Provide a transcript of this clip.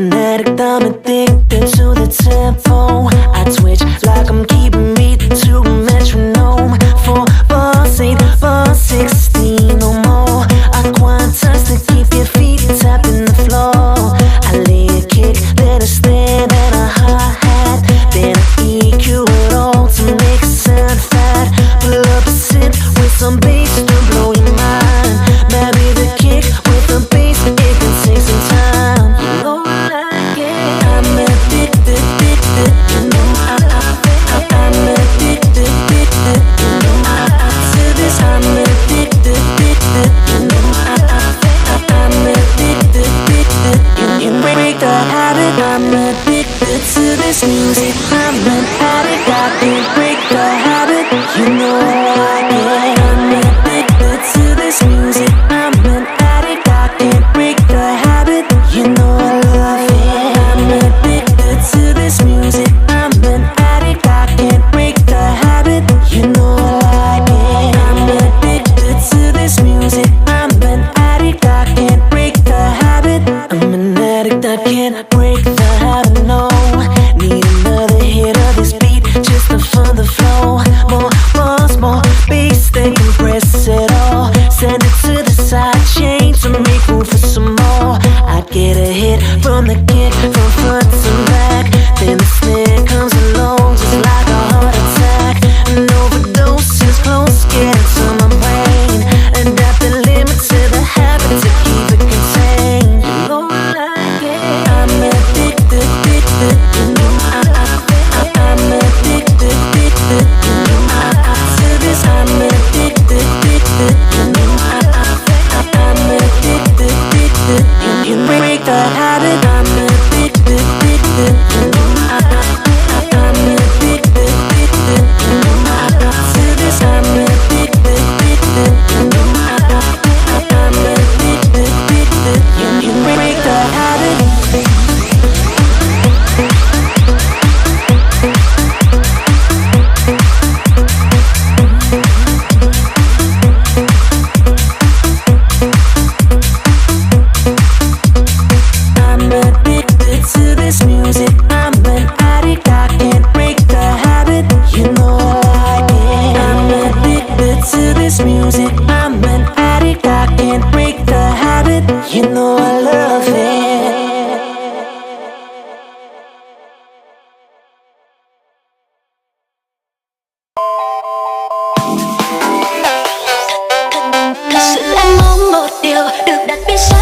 an addict, I'm addicted to the tempo. I twitch like I'm keeping beat to a metronome. 4 bars, 8 bars, 16 or more. I quantize to keep your feet tapping the floor. I lay a kick, then a snare, then a hi-hat, then I EQ it all to make it sound fat. Pull up a synth with some bass to blow your mind. Marry the kick with the bass, it can take some time. You know I like it. I'm addicted, addicted. You know I'm addicted, addicted. You know to this I'm addicted, addicted. You know I'm addicted, addicted. You break the habit. I'm addicted to this music. I'm an addict. I can't break the habit. You know I like it. I'm addicted to this music. I'm an addict. I can't break the habit. You know I love it. I'm addicted to this music. I'm an addict. I can't break the habit. You know I like it. I'm addicted to this music. I'm an addict. I can't break the habit. I'm an addict. I can't break the habit. No, need another hit of this beat just to fund the flow. More bars, more bass, they compress it all. Send it to the side chain to make room for some more. I get a hit from the kick, from front to back. Then the snare comes along just like a heart attack. An overdose is close, getting to my brain. Adapt the limit to the habit to keep it contained. You know I like it. I'm addicted, addicted. You know I'm addicted, addicted. You know to this I'm addicted, addicted. You know I'm addicted, addicted. You break the habit. I'm addicted, addicted. You know I'm addicted, addicted. You know to this I'm addicted, addicted. You know I'm addicted, addicted. You break the habit. I'm addicted to this music. I'm an addict. I can't break the habit. You know I like it. I'm addicted to this music. I'm an addict. I can't break the habit. You know I love it. Thật sự anh mong một điều được đặt bên sau